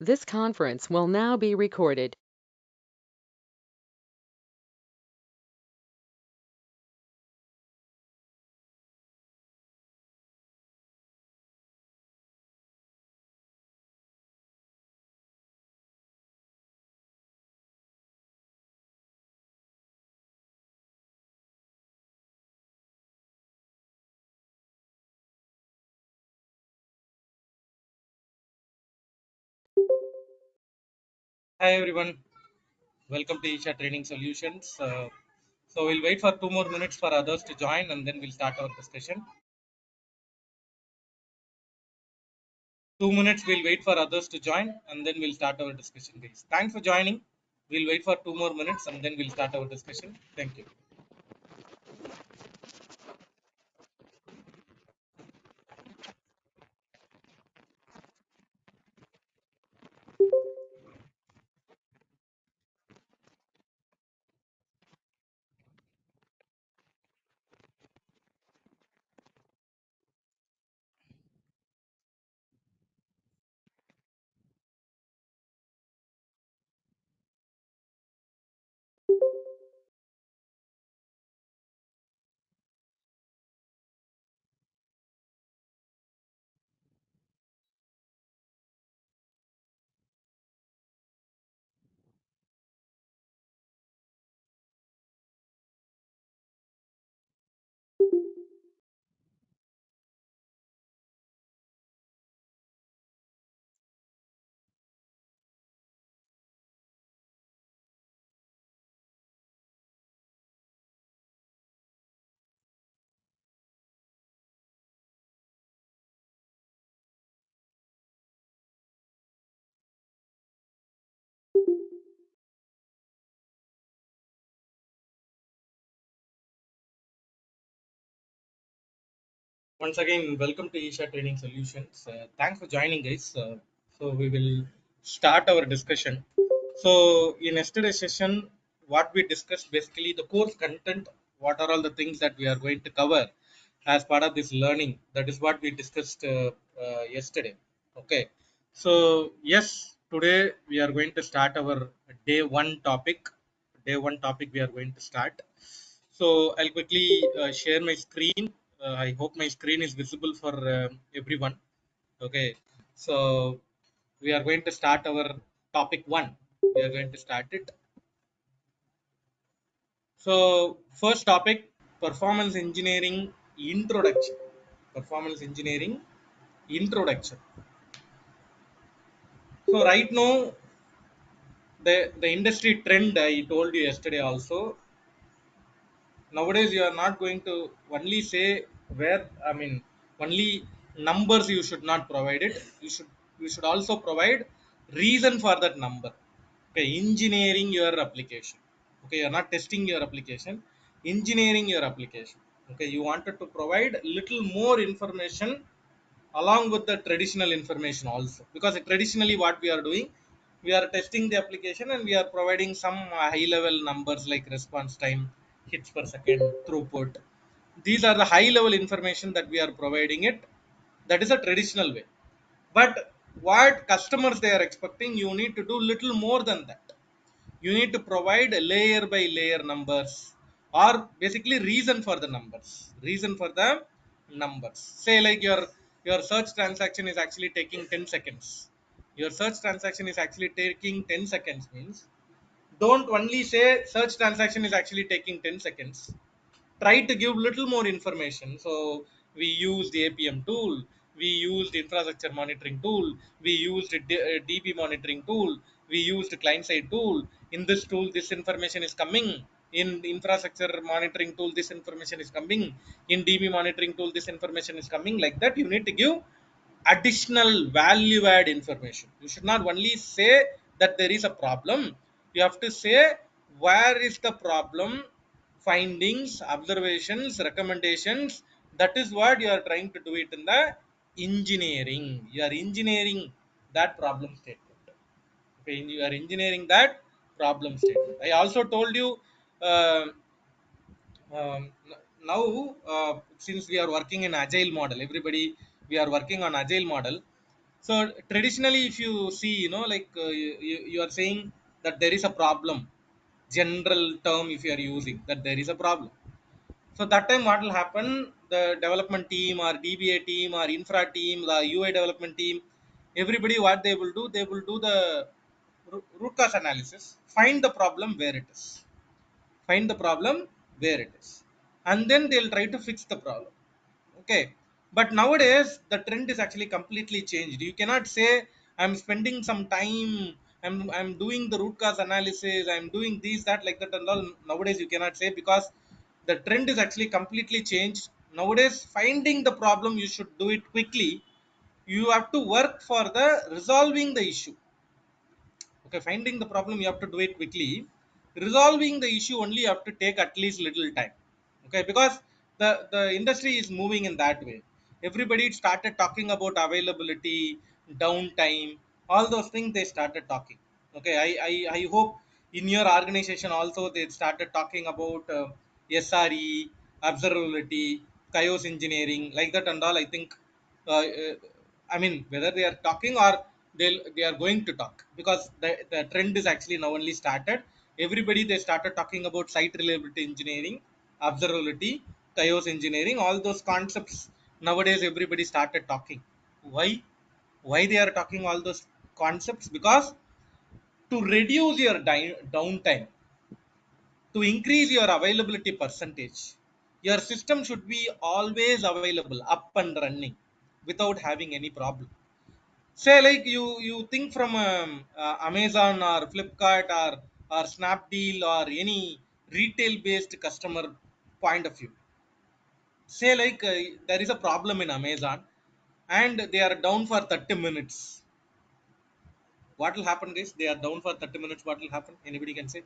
This conference will now be recorded. Hi everyone, welcome to Isha Training Solutions. So we'll wait for 2 more minutes for others to join and then we'll start our discussion. 2 minutes we'll wait for others to join and then we'll start our discussion, guys. Thanks for joining. We'll wait for 2 more minutes and then we'll start our discussion. Thank you. Once again, welcome to Isha Training Solutions. Thanks for joining, guys. So we will start our discussion. So in yesterday's session, what we discussed basically the course content. What are all the things that we are going to cover as part of this learning? That is what we discussed yesterday. Okay. So yes, today we are going to start our day one topic. Day one topic we are going to start. So I'll quickly share my screen. I hope my screen is visible for everyone. Okay. So we are going to start our topic one. We are going to start it. So first topic, performance engineering introduction. Performance engineering introduction. So right now the industry trend I told you yesterday also, nowadays you are not going to only say where, I mean, only numbers you should not provide it. You should also provide reason for that number. Okay, engineering your application. Okay, you're not testing your application, engineering your application. Okay, you wanted to provide little more information along with the traditional information also, because traditionally what we are doing, we are testing the application and we are providing some high level numbers like response time, hits per second, throughput. These are the high level information that we are providing it. That is a traditional way. But what customers they are expecting, you need to do little more than that. You need to provide layer by layer numbers, or basically reason for the numbers. Reason for the numbers, say like your search transaction is actually taking 10 seconds. Your search transaction is actually taking 10 seconds means, don't only say search transaction is actually taking 10 seconds. Try to give little more information. So we used the APM tool, we used infrastructure monitoring tool, we used DB monitoring tool, we used client side tool. In this tool this information is coming, in infrastructure monitoring tool this information is coming, in DB monitoring tool this information is coming. Like that you need to give additional value add information. You should not only say that there is a problem, you have to say where is the problem, findings, observations, recommendations. That is what you are trying to do it in the engineering. You are engineering that problem statement. Okay, you are engineering that problem statement. I also told you, uh, now since we are working in agile model, everybody, we are working on agile model. So traditionally, if you see, like you are saying that there is a problem, general term, if you are using that there is a problem. So that time what will happen, the development team or DBA team or infra team, the UI development team, everybody what they will do, they will do the root cause analysis, find the problem where it is, find the problem where it is, and then they'll try to fix the problem. Okay, but nowadays the trend is actually completely changed. You cannot say I'm spending some time, I'm doing the root cause analysis, I'm doing this that like that and all. Nowadays you cannot say, because the trend is actually completely changed. Nowadays finding the problem, you should do it quickly. You have to work for the resolving the issue. Okay, finding the problem you have to do it quickly, resolving the issue only you have to take at least little time. Okay, because the industry is moving in that way. Everybody started talking about availability, downtime, all those things they started talking. Okay, I hope in your organization also they started talking about SRE, observability, chaos engineering, like that and all. I think I mean, whether they are talking or they are going to talk, because the trend is actually now only started. Everybody they started talking about site reliability engineering, observability, chaos engineering, all those concepts. Nowadays everybody started talking. Why? Why they are talking all those concepts? Because to reduce your downtime, to increase your availability percentage, your system should be always available, up and running, without having any problem. Say like you think from Amazon or Flipkart or Snapdeal or any retail based customer point of view. Say like there is a problem in Amazon and they are down for 30 minutes. What will happen, guys? They are down for 30 minutes. What will happen? Anybody can say?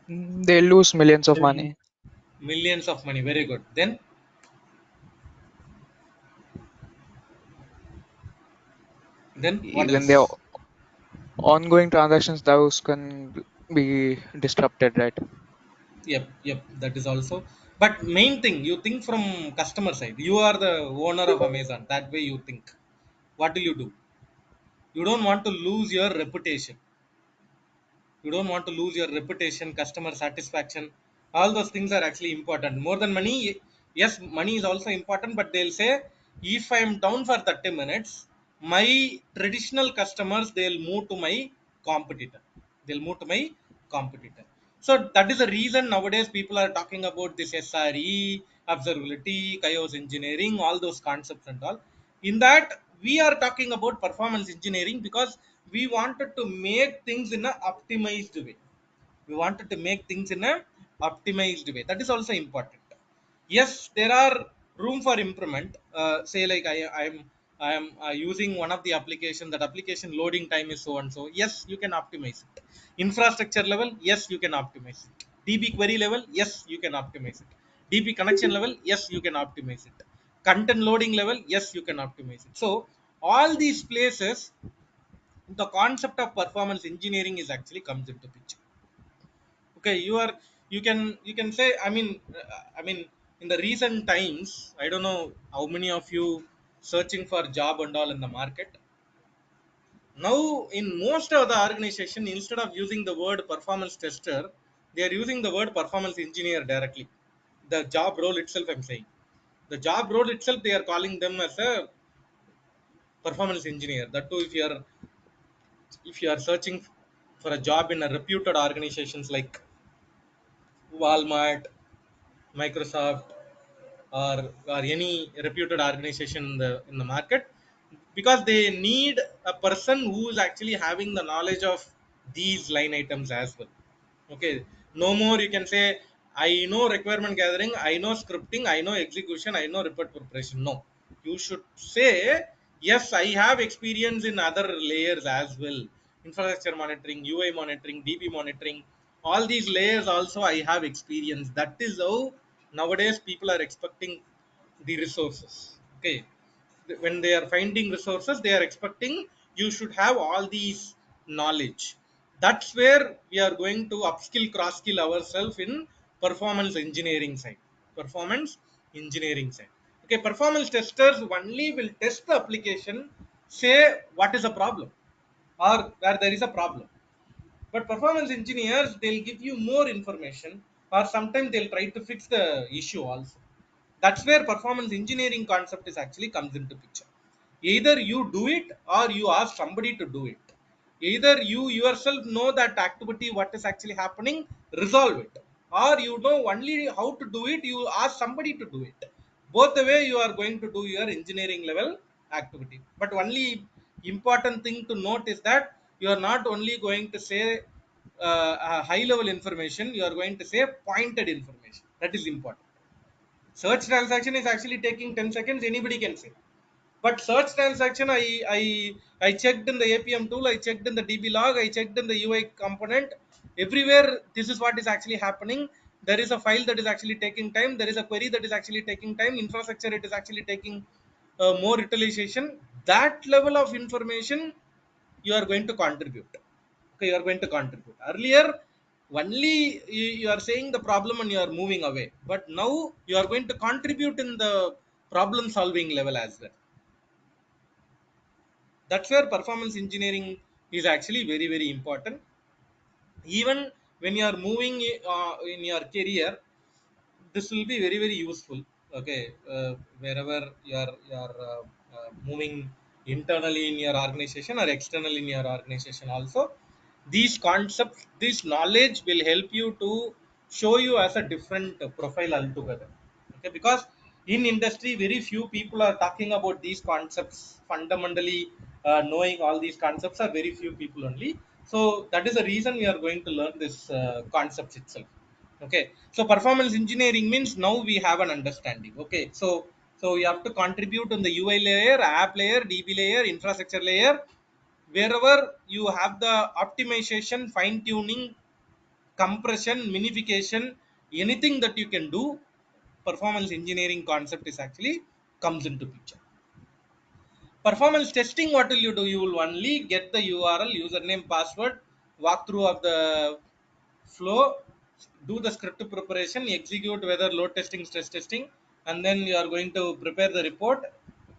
They lose millions of They'll lose money. millions of money. Very good. Then what Even their else? ongoing transactions, those can be disrupted, right? Yep, yep, that is also. But main thing, you think from customer side. You are the owner of Amazon. That way you think. What do? You don't want to lose your reputation. You don't want to lose your reputation, customer satisfaction. All those things are actually important more than money. Yes, money is also important, but they'll say if I am down for 30 minutes, my traditional customers, they'll move to my competitor. They'll move to my competitor. So that is the reason nowadays people are talking about this SRE, observability, chaos engineering, all those concepts and all. In that we are talking about performance engineering, because we wanted to make things in a optimized way. We wanted to make things in a optimized way. That is also important. Yes, there are room for improvement. Say like I am using one of the application. That application loading time is so and so. Yes, you can optimize it. Infrastructure level, yes, you can optimize it. DB query level, yes, you can optimize it. DB connection level, yes, you can optimize it. Content loading level, yes, you can optimize it. So all these places, the concept of performance engineering is actually comes into picture. Okay, you can say, I mean in the recent times, I don't know how many of you searching for job and all in the market. Now in most of the organization, instead of using the word performance tester, they are using the word performance engineer directly. The job role itself, I'm saying, the job role itself, they are calling them as a performance engineer. That too, if you are searching for a job in a reputed organizations like Walmart, Microsoft, or any reputed organization in the market, because they need a person who is actually having the knowledge of these line items as well. Okay, no more you can say I know requirement gathering, I know scripting, I know execution, I know report preparation. No, you should say yes, I have experience in other layers as well. Infrastructure monitoring, UI monitoring, DB monitoring, all these layers also I have experience. That is how nowadays people are expecting the resources. Okay, when they are finding resources, they are expecting you should have all these knowledge. That's where we are going to upskill, cross skill ourselves in performance engineering side. Performance engineering side. Okay, performance testers only will test the application, say what is a problem or where there is a problem. But performance engineers, they'll give you more information, or sometimes they'll try to fix the issue also. That's where performance engineering concept is actually comes into picture. Either you do it or you ask somebody to do it. Either you yourself know that activity what is actually happening, resolve it, or you know only how to do it, you ask somebody to do it. Both the way you are going to do your engineering level activity. But only important thing to note is that you are not only going to say a high level information, you are going to say pointed information. That is important. Search transaction is actually taking 10 seconds, anybody can say. But search transaction, I checked in the APM tool, I checked in the DB log, I checked in the UI component. Everywhere, this is what is actually happening. There is a file that is actually taking time. There is a query that is actually taking time. Infrastructure, it is actually taking more utilization. That level of information you are going to contribute. Okay, you are going to contribute. Earlier, only you are saying the problem and you are moving away. But now you are going to contribute in the problem solving level as well. That's where performance engineering is actually very very important. Even when you are moving in your career, this will be very very useful. Okay, wherever you are moving internally in your organization or externally in your organization also, these concepts, this knowledge will help you to show you as a different profile altogether. Okay, because in industry very few people are talking about these concepts fundamentally. Knowing all these concepts are very few people only. So that is the reason we are going to learn this concepts itself. Okay, so performance engineering means now we have an understanding. Okay, so you have to contribute on the UI layer, app layer, DB layer, infrastructure layer. Wherever you have the optimization, fine tuning, compression, minification, anything that you can do, performance engineering concept is actually comes into picture. Performance testing, what will you do? You will only get the URL, username, password, walkthrough of the flow, do the script preparation, execute whether load testing, stress testing, and then you are going to prepare the report.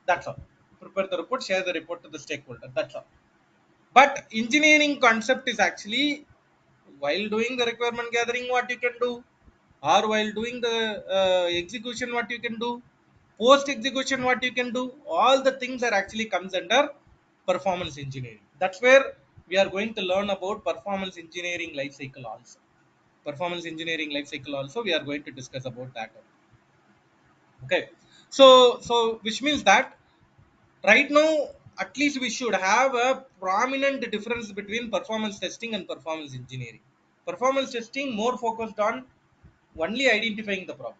That's all. Prepare the report, share the report to the stakeholder. That's all. But engineering concept is actually while doing the requirement gathering, what you can do, or while doing the execution, what you can do, post execution, what you can do. All the things are actually comes under performance engineering. That's where we are going to learn about performance engineering life cycle also. Performance engineering life cycle also we are going to discuss about that. Okay, so which means that right now at least we should have a prominent difference between performance testing and performance engineering. Performance testing more focused on only identifying the problem,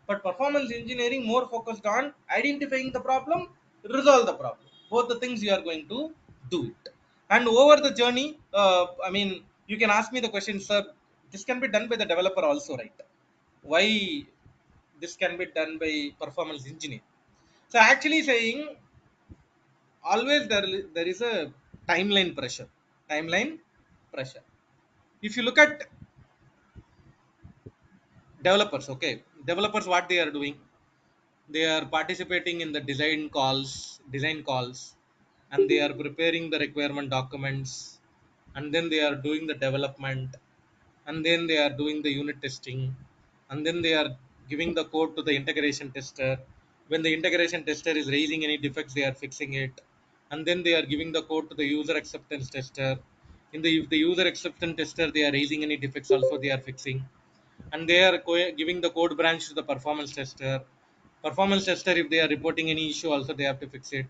but performance engineering more focused on identifying the problem, resolve the problem. Both the things you are going to do it. And over the journey, I mean, you can ask me the question, sir, this can be done by the developer also, right? Why this can be done by performance engineer? So actually saying, always there is a timeline pressure. Timeline pressure. If you look at developers, okay, developers, what they are doing, they are participating in the design calls, and they are preparing the requirement documents, and then they are doing the development, and then they are doing the unit testing, and then they are giving the code to the integration tester. When the integration tester is raising any defects, they are fixing it, and then they are giving the code to the user acceptance tester. In the, if the user acceptance tester, they are raising any defects also, they are fixing, and they are giving the code branch to the performance tester. Performance tester, if they are reporting any issue also, they have to fix it.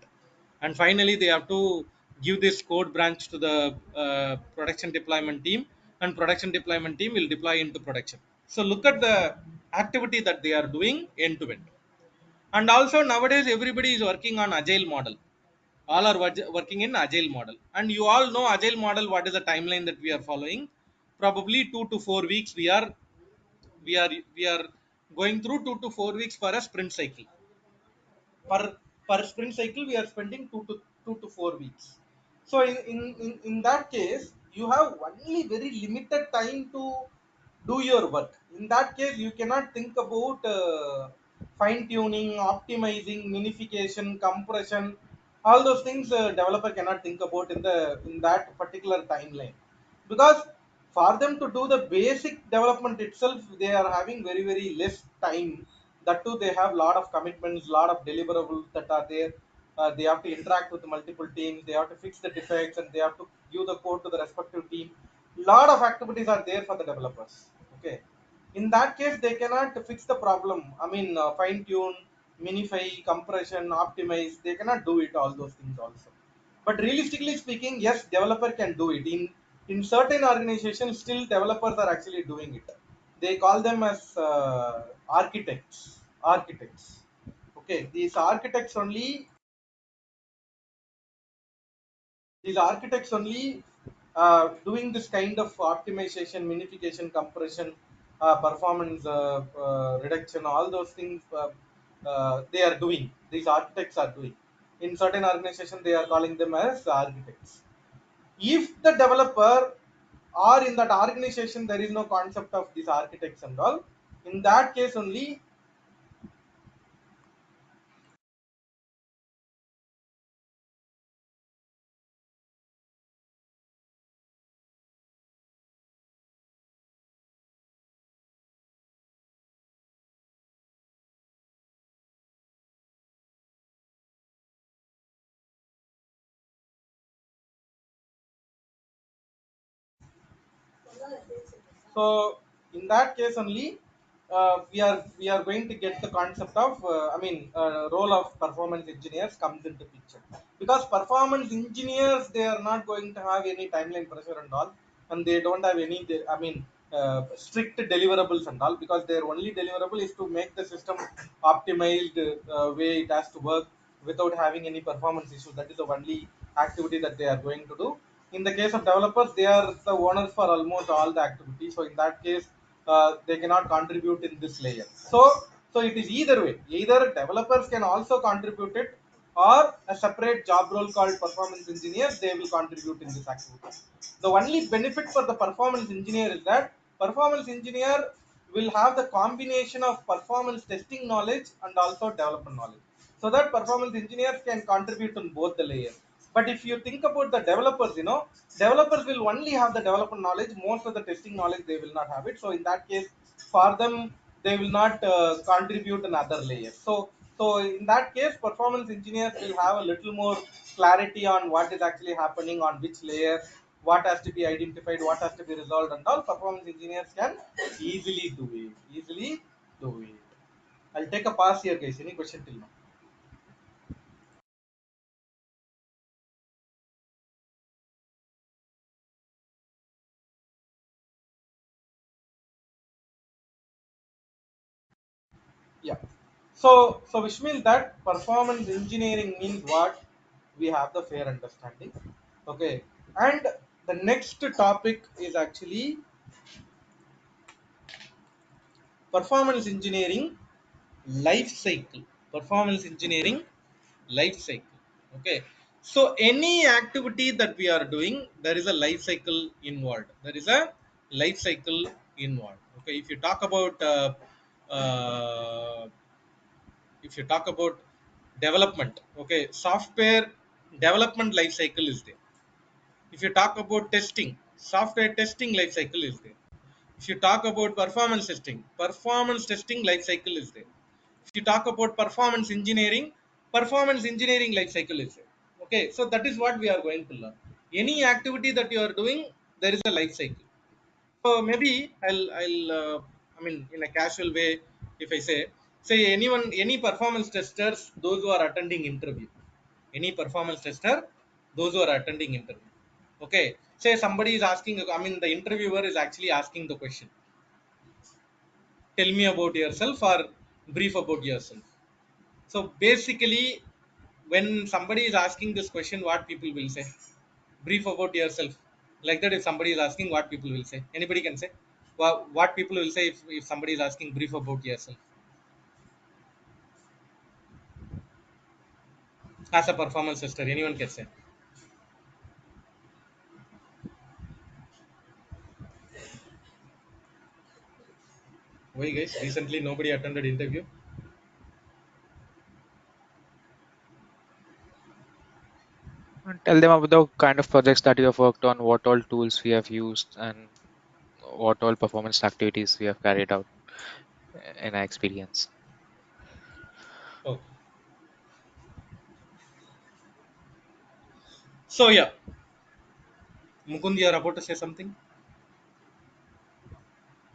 And finally they have to give this code branch to the production deployment team, and production deployment team will deploy into production. So look at the activity that they are doing end to end. And also nowadays everybody is working on agile model. All are working in agile model, and you all know agile model, what is the timeline that we are following. Probably 2 to 4 weeks we are going through 2 to 4 weeks for a sprint cycle. Per sprint cycle we are spending 2 to 4 weeks. So in that case you have only very limited time to do your work. In that case you cannot think about fine tuning, optimizing, minification, compression, all those things developer cannot think about in that particular timeline, because for them to do the basic development itself, they are having very less time. That too, they have lot of commitments, lot of deliverables that are there. They have to interact with multiple teams, they have to fix the defects, and they have to give the code to the respective team. Lot of activities are there for the developers. Okay, in that case they cannot fix the problem. I mean, fine tune, minify, compression, optimize, they cannot do it all those things also. But realistically speaking, yes, developer can do it. In certain organizations, still developers are actually doing it. They call them as architects. Okay, these architects only doing this kind of optimization, minification, compression, performance reduction, all those things they are doing. These architects are doing. In certain organizations, they are calling them as architects. If the developer or in that organization there is no concept of these architects and all, in that case only. So in that case only, we are going to get the concept of role of performance engineers comes into picture, because performance engineers, they are not going to have any timeline pressure and all, and they don't have any strict deliverables and all, because their only deliverable is to make the system optimized way it has to work without having any performance issue. That is the only activity that they are going to do. In the case of developers, they are the owners for almost all the activities. So in that case, they cannot contribute in this layer. So it is either way. Either developers can also contribute it, or a separate job role called performance engineer, they will contribute in this activity. The only benefit for the performance engineer is that performance engineer will have the combination of performance testing knowledge and also development knowledge, so that performance engineers can contribute on both the layers. But if you think about the developers, developers will only have the development knowledge. Most of the testing knowledge they will not have it. So in that case, for them, they will not contribute in other layers. So in that case, performance engineers will have a little more clarity on what is actually happening on which layer, what has to be identified, what has to be resolved, and all. Performance engineers can easily do it. Easily do it. I'll take a pass here, guys. Any question till now? Yeah. So which means that performance engineering means what? We have the fair understanding. Okay. And the next topic is actually performance engineering life cycle. Performance engineering life cycle. Okay. So any activity that we are doing, there is a life cycle involved. There is a life cycle involved. Okay. Uh, if you talk about development, okay, software development life cycle is there. If you talk about testing, software testing life cycle is there. If you talk about performance testing life cycle is there. If you talk about performance engineering life cycle is there. Okay, so that is what we are going to learn. Any activity that you are doing, there is a life cycle. So maybe I mean, in a casual way, if I say anyone, any performance testers, those who are attending interview, any performance tester, those who are attending interview. Okay, say somebody is asking, I mean, the interviewer is actually asking the question, tell me about yourself or brief about yourself. So basically, when somebody is asking this question, what people will say? Brief about yourself. Like that, if somebody is asking, what people will say? Anybody can say. What people will say if somebody is asking brief about yourself as a performance tester? Anyone can say. Why, guys? Recently, nobody attended interview. Tell them about the kind of projects that you have worked on, what all tools we have used, and what all performance activities we have carried out in our experience. Okay. So yeah, Mukund, you are about to say something.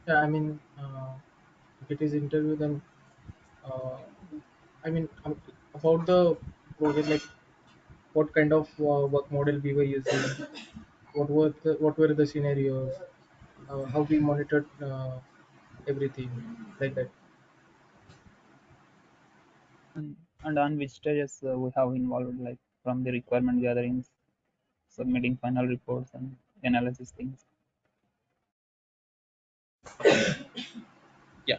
Yeah, I mean, if it is interview, then uh, I mean, about the project, like what kind of work model we were using, what were the scenarios, how we monitored everything, like that. and, and on which stages we have involved, like from the requirement gatherings, submitting final reports, and analysis things. Yeah.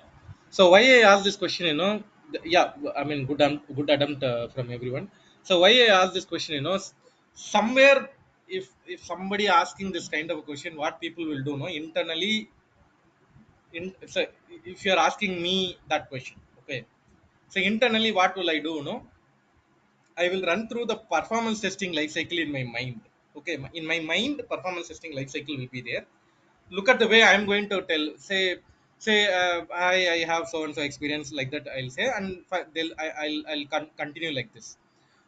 So why I asked this question, yeah, I mean, good attempt from everyone. So why I asked this question, somewhere, if somebody asking this kind of a question, what people will do, no, internally, so if you are asking me that question, okay. So internally, what will I do, no? I will run through the performance testing life cycle in my mind. Okay, in my mind, performance testing life cycle will be there. Look at the way I'm going to tell. I have so and so experience, like that. I'll say, and I'll continue like this.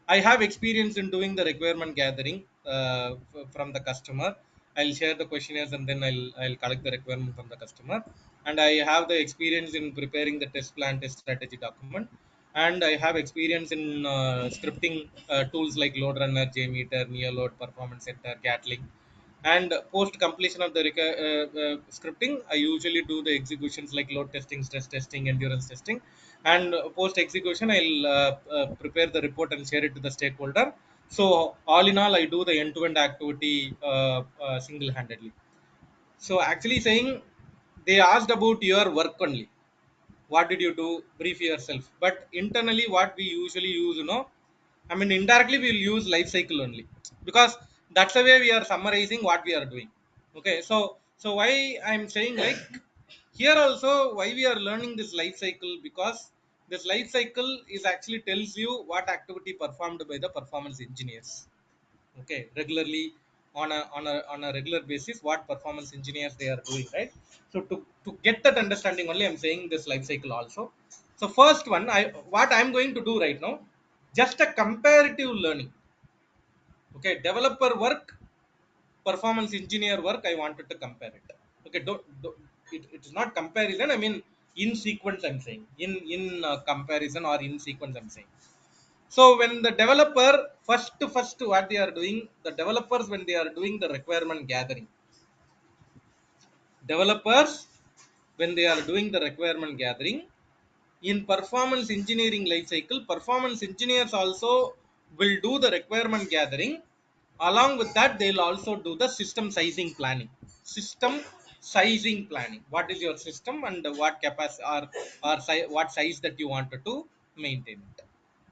I have experience in doing the requirement gathering from the customer. I'll share the questionnaires, and then I'll collect the requirement from the customer. And I have the experience in preparing the test plan, test strategy document. And I have experience in scripting tools like LoadRunner, Jmeter, Neoload, Performance Center, Gatling. And post completion of the scripting, I usually do the executions like load testing, stress testing, endurance testing. And post execution, I'll prepare the report and share it to the stakeholder. So all in all, I do the end to end activity single handedly. So actually saying, they asked about your work only, what did you do, brief yourself. But internally, what we usually use, I mean, indirectly we'll use life cycle only, because that's the way we are summarizing what we are doing. Okay, so why I'm saying, like, here also, why we are learning this life cycle, because this life cycle is actually tells you what activity performed by the performance engineers. Okay, regularly, on a regular basis, what performance engineers they are doing, right? So to get that understanding only, I'm saying this life cycle also. So first one, what I'm going to do right now, just a comparative learning. Okay, developer work, performance engineer work, I wanted to compare it. Okay, it is not comparison, I mean, in sequence I'm saying, in comparison, or in sequence I'm saying. So when the developer, first what they are doing, the developers, when they are doing the requirement gathering, developers, when they are doing the requirement gathering, in performance engineering life cycle, performance engineers also will do the requirement gathering. Along with that, they'll also do the system sizing planning. System sizing planning, what is your system, and what capacity, what size that you wanted to maintain it.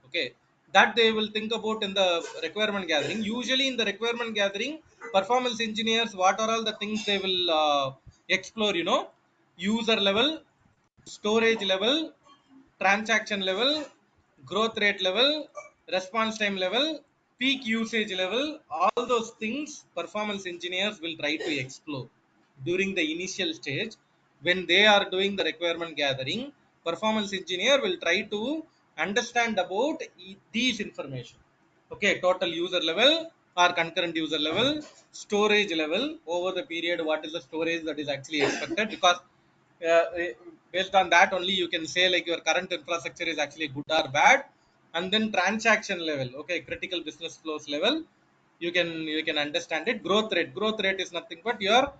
Okay, that they will think about in the requirement gathering. Usually in the requirement gathering, performance engineers, what are all the things they will explore, user level, storage level, transaction level, growth rate level, response time level, peak usage level. All those things performance engineers will try to explore during the initial stage. When they are doing the requirement gathering, performance engineer will try to understand about these information. Okay, total user level or concurrent user level, storage level, over the period, what is the storage that is actually expected, because uh, eh, based on that only you can say, like, your current infrastructure is actually good or bad. And then transaction level, okay, critical business flows level, you can understand it. Growth rate is nothing but your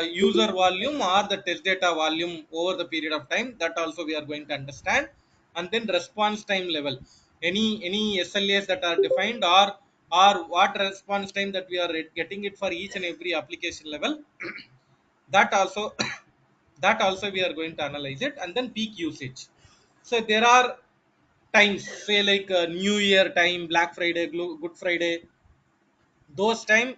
user volume or the test data volume over the period of time, that also we are going to understand. And then response time level, any SLAs that are defined, or what response time that we are getting it for each and every application level, that also that also we are going to analyze it. And then peak usage. So there are times, say, like new year time, black friday, good friday, those time,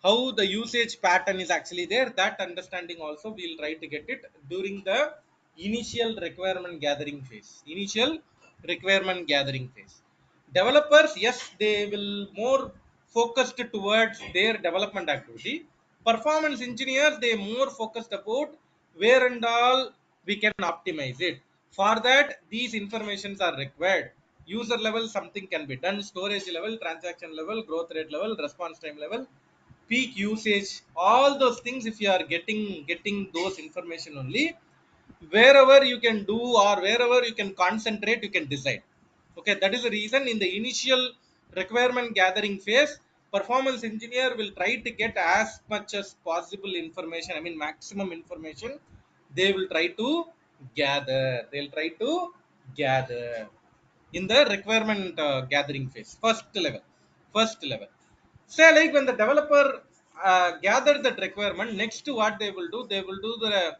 how the usage pattern is actually there, that understanding also we'll try to get it during the initial requirement gathering phase. Developers, yes, they will more focused towards their development activity. Performance engineers, they more focused about where and all we can optimize it. For that, these informations are required. User level, something can be done. Storage level, transaction level, growth rate level, response time level, peak usage, all those things. If you are getting those information only, wherever you can do or wherever you can concentrate, you can decide. Okay, that is the reason in the initial requirement gathering phase, performance engineer will try to get as much as possible information, I mean maximum information. They will try to they'll try to gather in the requirement gathering phase, first level. Say like when the developer gather that requirement, next what they will do, they will do the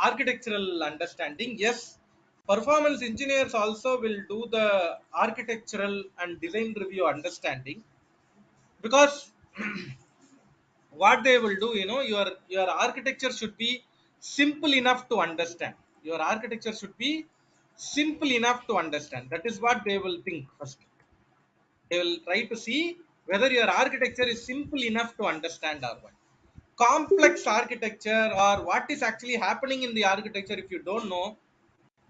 architectural understanding. Yes, performance engineers also will do the architectural and design review understanding, because what they will do, your architecture should be simple enough to understand. Your architecture should be simple enough to understand. That is what they will think first. They will try to see whether your architecture is simple enough to understand or what. Complex architecture or what is actually happening in the architecture, if you don't know,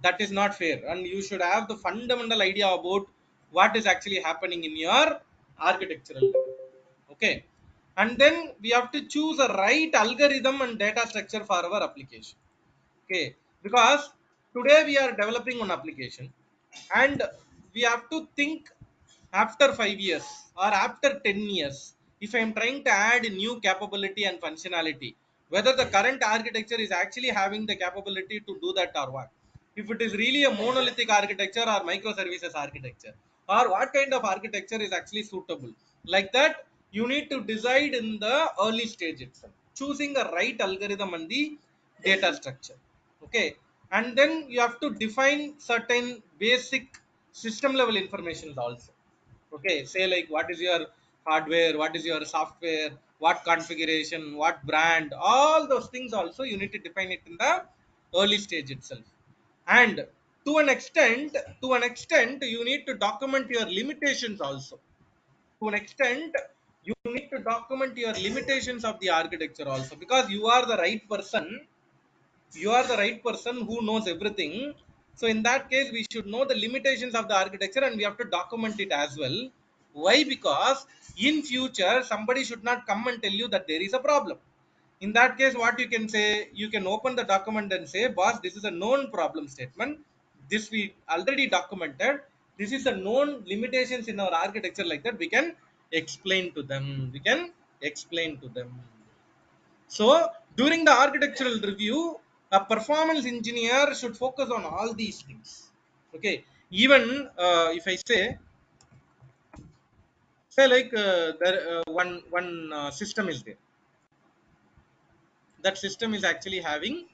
that is not fair. And you should have the fundamental idea about what is actually happening in your architectural level. Okay, and then we have to choose a right algorithm and data structure for our application. Okay, because today we are developing one application, and we have to think after 5 years or after 10 years, if I am trying to add new capability and functionality, whether the current architecture is actually having the capability to do that or what. If it is really a monolithic architecture or microservices architecture, or what kind of architecture is actually suitable, like that you need to decide in the early stage itself, choosing a right algorithm and the data structure. Okay, and then you have to define certain basic system level information also. Okay, say like what is your hardware, what is your software, what configuration, what brand, all those things also you need to define it in the early stage itself. And to an extent you need to document your limitations also. To an extent you need to document your limitations of the architecture also, because you are the right person who knows everything. So in that case, we should know the limitations of the architecture and we have to document it as well. Why? Because in future somebody should not come and tell you that there is a problem. In that case, what you can say, you can open the document and say, boss, this is a known problem statement, this we already documented, this is a known limitations in our architecture. Like that we can explain to them. So during the architectural review, a performance engineer should focus on all these things. Okay, even if I say like there one system is there. That system is actually having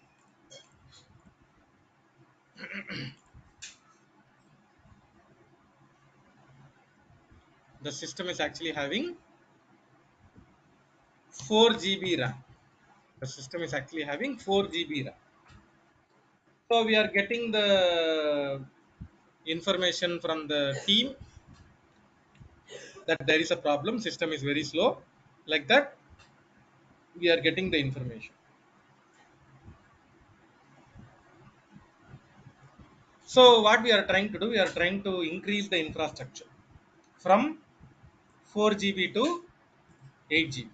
the system is actually having 4 GB RAM. The system is actually having 4 GB RAM. So we are getting the information from the team that there is a problem. System is very slow. Like that, we are getting the information. So what we are trying to do, we are trying to increase the infrastructure from 4 GB to 8 GB.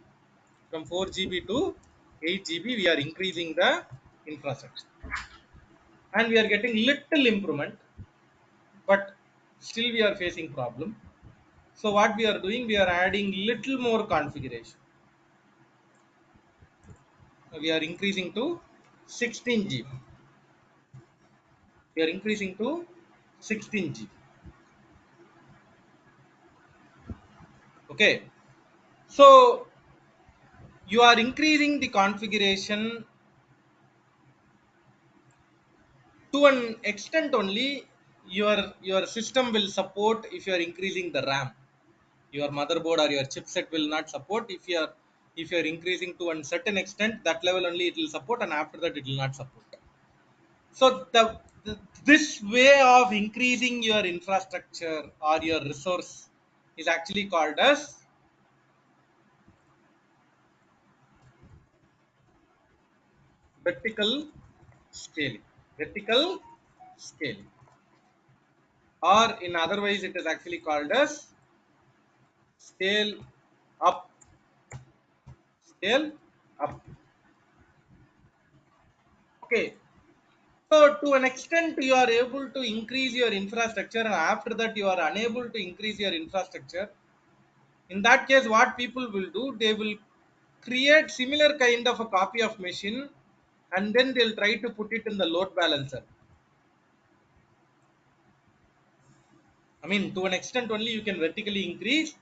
From 4 GB to 8 GB, we are increasing the infrastructure, and we are getting little improvement, but still we are facing problem. So what we are doing, we are adding little more configuration. We are increasing to 16 GB. We are increasing to 16 GB. Okay, so you are increasing the configuration to an extent only. Your system will support if you are increasing the RAM. Your motherboard or your chipset will not support. If you are increasing to a certain extent, that level only it will support, and after that it will not support. So the this way of increasing your infrastructure or your resource is actually called as vertical scaling. Vertical scaling, or in other ways, it is actually called as scale up. Scale up. Okay. So to an extent, you are able to increase your infrastructure, and after that, you are unable to increase your infrastructure. In that case, what people will do, they will create similar kind of a copy of machine, and then they'll try to put it in the load balancer. I mean, to an extent only you can vertically increase,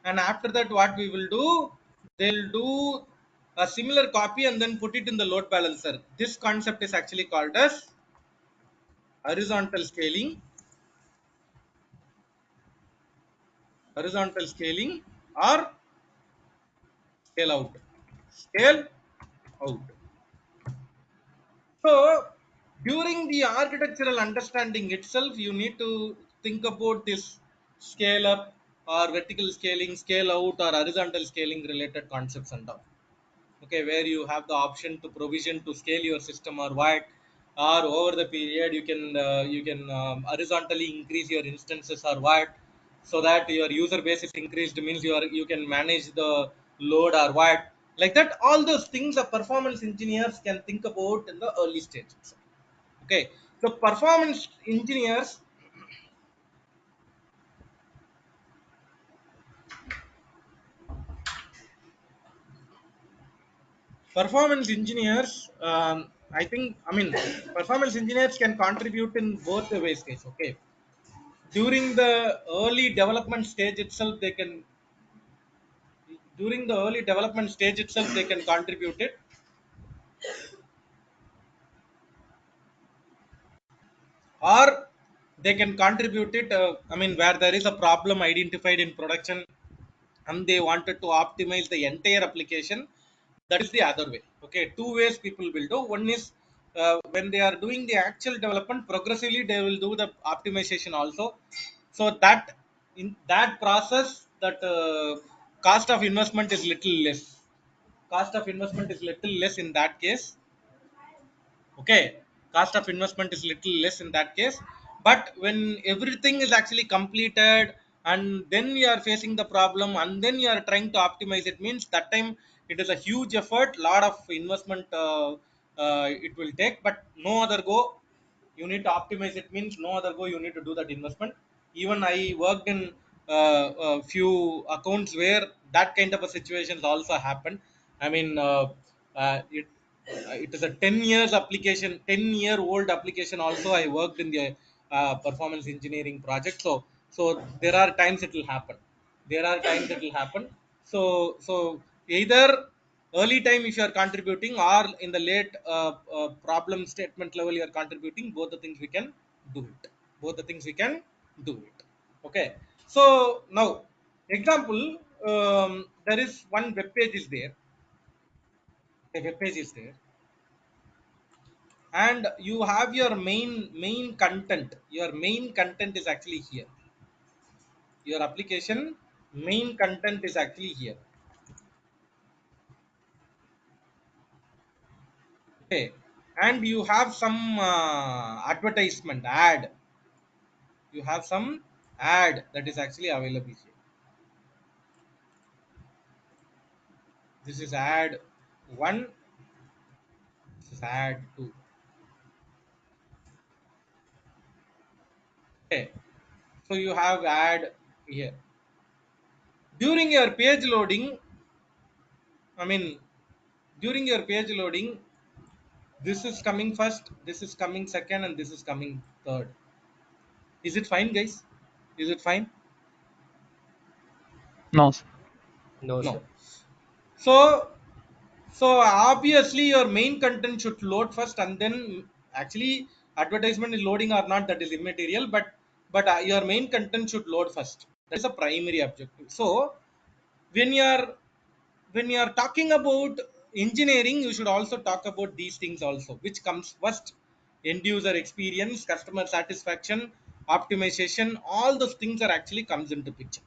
and after that, what we will do, they'll do a similar copy and then put it in the load balancer. This concept is actually called as horizontal scaling, horizontal scaling, or scale out. Scale out. So, during the architectural understanding itself, you need to think about this scale up or vertical scaling, scale out, or horizontal scaling related concepts and all. Okay, where you have the option to provision to scale your system or what, or over the period you can horizontally increase your instances or what, so that your user base is increased means you can manage the load or what, like that. All those things the performance engineers can think about in the early stages. Okay, so performance engineers, I think, I mean, performance engineers can contribute in both the ways, guys. Okay, during the early development stage itself they can, during the early development stage itself they can contribute it, or they can contribute it, I mean, where there is a problem identified in production and they wanted to optimize the entire application. That is the other way. Okay, two ways people will do. One is, when they are doing the actual development, progressively they will do the optimization also, so that in that process that cost of investment is little less. Cost of investment is little less in that case. Okay, cost of investment is little less in that case. But when everything is actually completed and then you are facing the problem and then you are trying to optimize, it means that time it is a huge effort, lot of investment it will take, but no other go, you need to optimize, it means no other go, you need to do that investment. Even I worked in a few accounts where that kind of a situations also happen. I mean, it is a 10 years application, 10-year-old application also I worked in the performance engineering project. So there are times it will happen, there are times it will happen. So either early time if you are contributing, or in the late problem statement level you are contributing, both the things we can do it, both the things we can do it. Okay, so now example, there is one web page is there, a web page is there, and you have your main content, your main content is actually here, your application main content is actually here. Okay, and you have some advertisement ad, you have some ad that is actually available here. This is ad 1, this is ad 2. Okay, so you have ad here. During your page loading, I mean, during your page loading, this is coming first, this is coming second, and this is coming third. Is it fine, guys? Is it fine? No, sir. No, No. sir. So obviously your main content should load first, and then actually advertisement is loading or not, that is immaterial. But your main content should load first. That is a primary objective. So when you are, when you are talking about engineering, you should also talk about these things also. Which comes first? end user experience, customer satisfaction, optimization, all those things are actually comes into picture.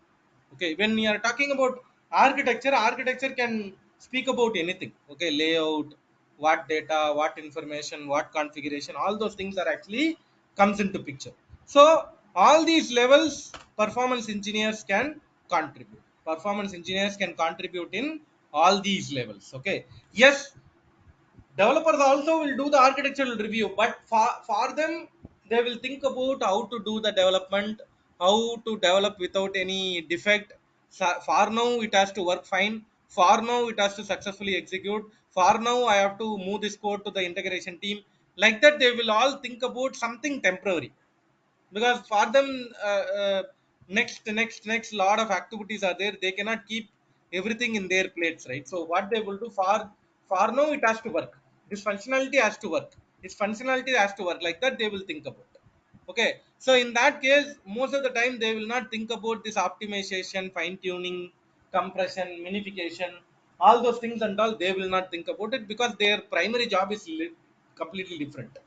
Okay, when we are talking about architecture, architecture can speak about anything. Okay, layout, what data, what information, what configuration, all those things are actually comes into picture. So all these levels performance engineers can contribute. Performance engineers can contribute in all these levels. Okay, yes, developers also will do the architectural review, but for them they will think about how to do the development, how to develop without any defect. For now it has to work fine, for now it has to successfully execute, for now I have to move this code to the integration team. Like that they will all think about something temporary, because for them next lot of activities are there, they cannot keep everything in their plates, right? So what they will do, for now it has to work, this functionality has to work, this functionality has to work, like that they will think about. Okay, so in that case most of the time they will not think about this optimization, fine tuning, compression, minification, all those things and all, they will not think about it, because their primary job is completely different.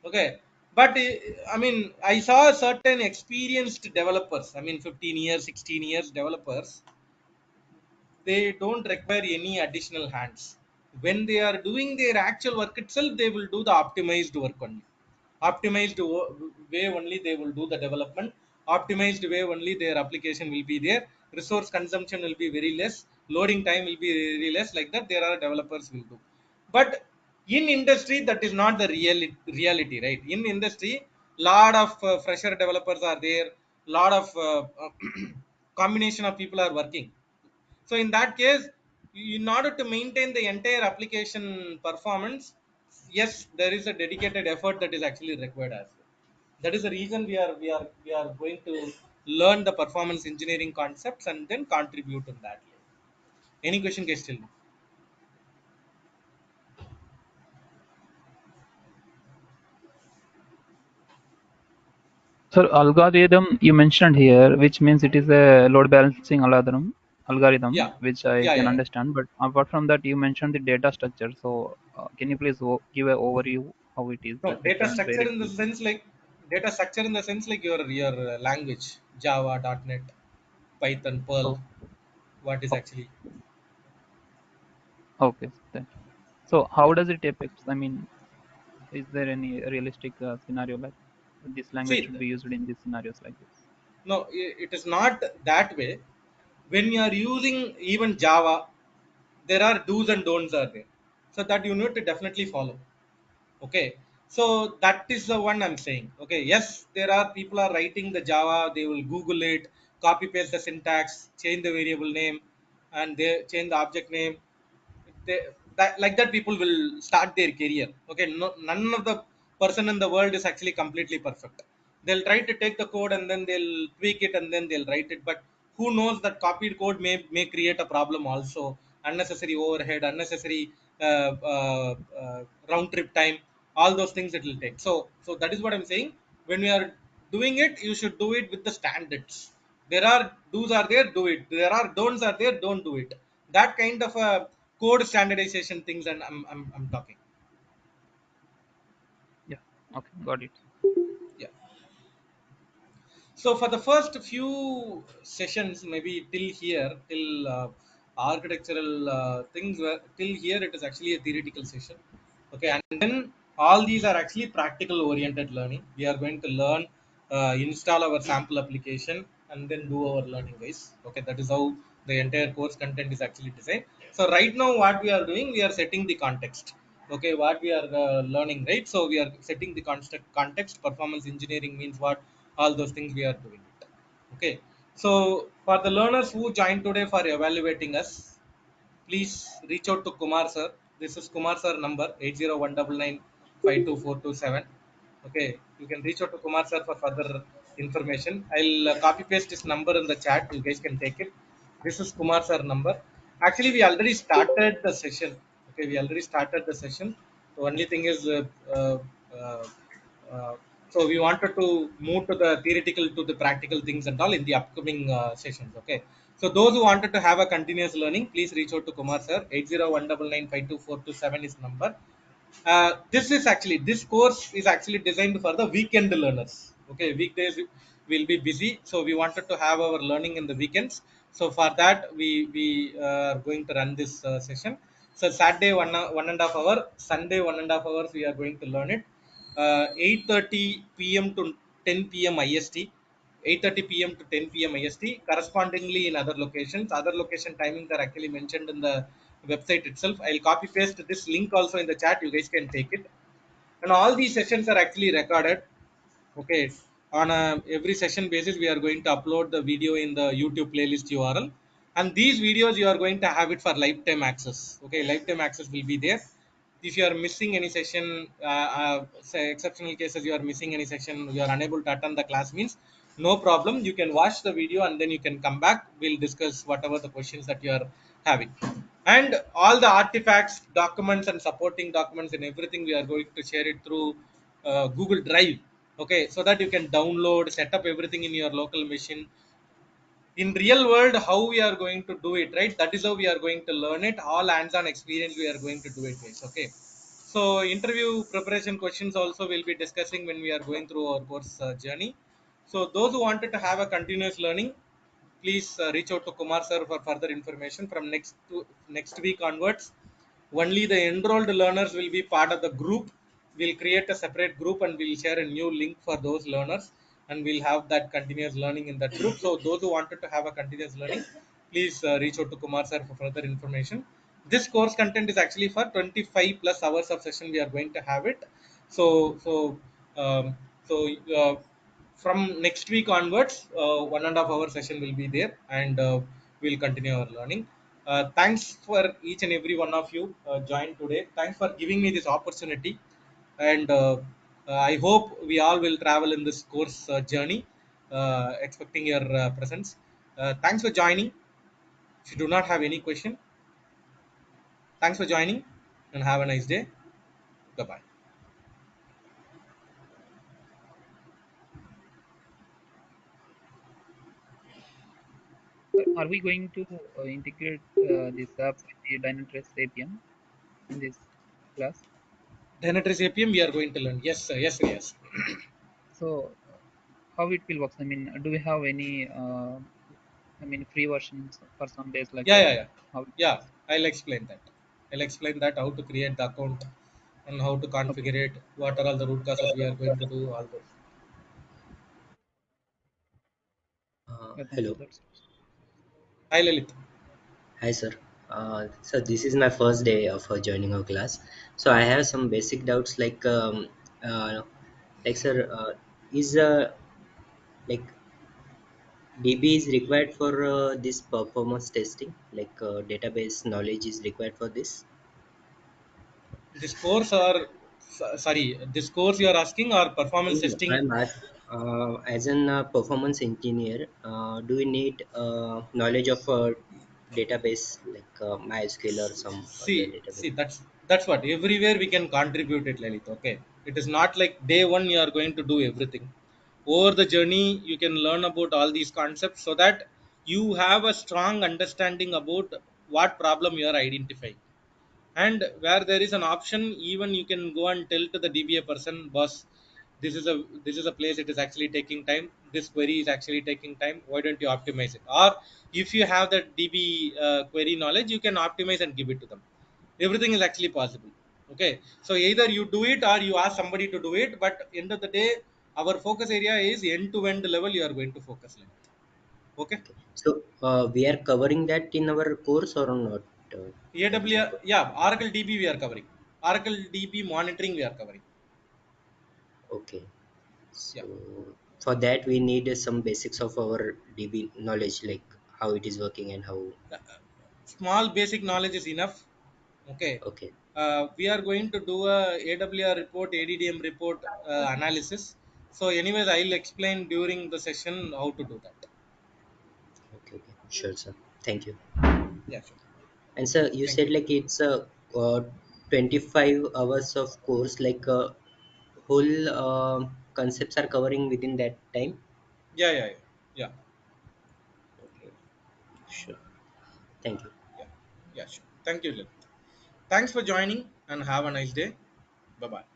Okay, but I mean, I saw certain experienced developers, I mean 15 years, 16 years developers, they don't require any additional hands. When they are doing their actual work itself, they will do the optimized work only. Optimized way only they will do the development. Optimized way only their application will be there. Resource consumption will be very less. Loading time will be very less. Like that, there are developers will do. But in industry, that is not the reality, right? In industry, lot of fresher developers are there. Lot of combination of people are working. So in that case, in order to maintain the entire application performance, yes, there is a dedicated effort that is actually required as well. That is the reason we are going to learn the performance engineering concepts and then contribute in that. Any question, can still? So algorithm you mentioned here, which means it is a load balancing algorithm, Yeah, which I yeah, can yeah, yeah. understand. But apart from that, you mentioned the data structure. So can you please give an overview how it is No, data different, where structure it's in the used? sense like data structure in the sense like your language, Java, .NET, Python, Perl. Oh, What is oh, actually? okay. So how Yeah. does it affect? I mean, is there any realistic scenario like this language See, should be used in these scenarios like this? no, it is not that way. When you are using even Java, there are do's and don'ts are there, so that you need to definitely follow. Okay, so that is the one I'm saying. Okay, yes, there are people are writing the Java, they will Google it, copy paste the syntax, change the variable name, and they change the object name. Like that people will start their career. Okay, no, none of the person in the world is actually completely perfect. They'll try to take the code and then they'll tweak it and then they'll write it, but who knows that copied code may create a problem also. Unnecessary overhead, unnecessary round trip time, all those things it will take. So that is what I'm saying. When we are doing it, you should do it with the standards. There are do's are there, do it. There are don'ts are there, don't do it. That kind of a code standardization things, and I'm talking. Yeah. Okay, got it. Yeah. So for the first few sessions, maybe till here, till architectural things, till here it is actually a theoretical session. Okay, and then all these are actually practical oriented learning. We are going to learn, install our sample application, and then do our learning, guys. Okay, that is how the entire course content is actually designed. So right now, what we are doing, we are setting the context. Okay, what we are learning, right? So we are setting the context. Performance engineering means what, all those things we are doing it. Okay, so for the learners who joined today for evaluating us, please reach out to Kumar sir. This is Kumar sir number 8019952427. Okay, you can reach out to Kumar sir for further information. I'll copy paste this number in the chat, you guys can take it. This is Kumar sir number. Actually we already started the session. Okay, we already started the session. The only thing is uh, uh, uh, so we wanted to move to the theoretical to the practical things and all in the upcoming sessions. Okay, so those who wanted to have a continuous learning, please reach out to Kumar sir. 8019952427 is number. This course is actually designed for the weekend learners. Okay, weekdays will be busy, so we wanted to have our learning in the weekends. So for that, we are going to run this session. So Saturday, 1.5 hour, Sunday 1.5 hours, we are going to learn it. 8:30 p.m. to 10 p.m. IST. 8:30 p.m. to 10 p.m. IST. Correspondingly, in other locations, other location timings are actually mentioned in the website itself. I'll copy paste this link also in the chat. You guys can take it. And all these sessions are actually recorded. Okay, on a every session basis, we are going to upload the video in the YouTube playlist URL, and these videos you are going to have it for lifetime access. Okay, lifetime access will be there. If you are missing any session, say exceptional cases, you are missing any session, you are unable to attend the class, means no problem, you can watch the video and then you can come back. We'll discuss whatever the questions that you are having, and all the artifacts, documents and supporting documents and everything, we are going to share it through Google Drive. Okay, so that you can download, set up everything in your local machine. In real world, how we are going to do it, right? That is how we are going to learn it. All hands on experience we are going to do it, guys. Okay, so interview preparation questions also we'll be discussing when we are going through our course journey. So those who wanted to have a continuous learning, please reach out to Kumar sir for further information. From next week onwards, only the enrolled learners will be part of the group. We'll create a separate group and we'll share a new link for those learners, and we'll have that continuous learning in that group. So those who wanted to have a continuous learning, please reach out to Kumar sir for further information. This course content is actually for 25 plus hours of session we are going to have it. So um, so uh, from next week onwards, 1.5 hour session will be there, and we'll continue our learning. Thanks for each and every one of you joined today. Thanks for giving me this opportunity, and I hope we all will travel in this course journey, expecting your presence. Thanks for joining. If you do not have any question, thanks for joining, and have a nice day. Bye bye. Are we going to integrate this app with the Dynatrace APM in this class? Dynatrace APM we are going to learn. Yes, sir. Yes, sir. Yes. So how it will work? I mean, do we have any free versions for some days like Yeah, that? yeah, yeah. How it Yeah, works? I'll explain that. I'll explain that how to create the account and how to Okay. configure it, what are all the root causes we are going to do, all those. Yeah, thank you. Hello. That's Hi, Lalit. Hi, sir. So this is my first day of joining our class. So I have some basic doubts sir, is like DB is required for this performance testing, database knowledge is required for this? This course or sorry, this course you are asking or performance No, testing? I'm asked, as an performance engineer, do you need knowledge of database MySQL or some other See, database? that's what everywhere we can contribute it, Lalit. Okay, it is not like day one you are going to do everything. Over the journey, you can learn about all these concepts so that you have a strong understanding about what problem you are identifying. And where there is an option, even you can go and tell to the DBA person, boss, this is a place, it is actually taking time, this query is actually taking time, why don't you optimize it? Or if you have that DB query knowledge, you can optimize and give it to them. Everything is actually possible. Okay, so either you do it or you ask somebody to do it, but end of the day, our focus area is end to end level you are going to focus on. Okay. Okay. So we are covering that in our course or not? In the AWS, course? yeah, Oracle DB we are covering. Oracle DB monitoring we are covering. Okay. Yeah. So for that we need some basics of our DB knowledge, like how it is working and how. Small basic knowledge is enough. Okay. Okay. We are going to do a AWR report, ADDM report analysis. So, anyways, I'll explain during the session how to do that. Okay. Okay. Sure, sir. Thank you. Yeah, sure. And sir, you Thank said you. like it's a 25 hours of course, whole concepts are covering within that time. Yeah, yeah, yeah. Yeah, Okay. Sure. Thank you. yeah, yeah, sure. Thank you, Lil. Thanks for joining and have a nice day. Bye bye.